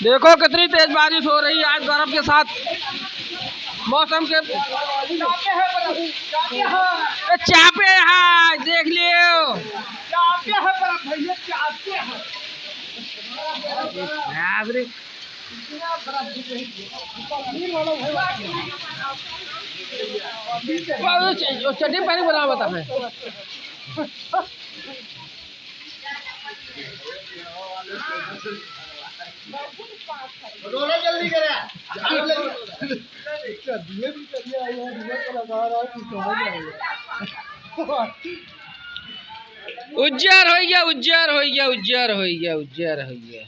देखो कितनी तेज बारिश हो रही है आज बर्फ के साथ मौसम के। चापे है देख लियो। चटनी पानी बना बता है। जल्दी करे उज्जर हो गया, उज्जर हो गया, उज्जर हो गया, उज्जर हो गया।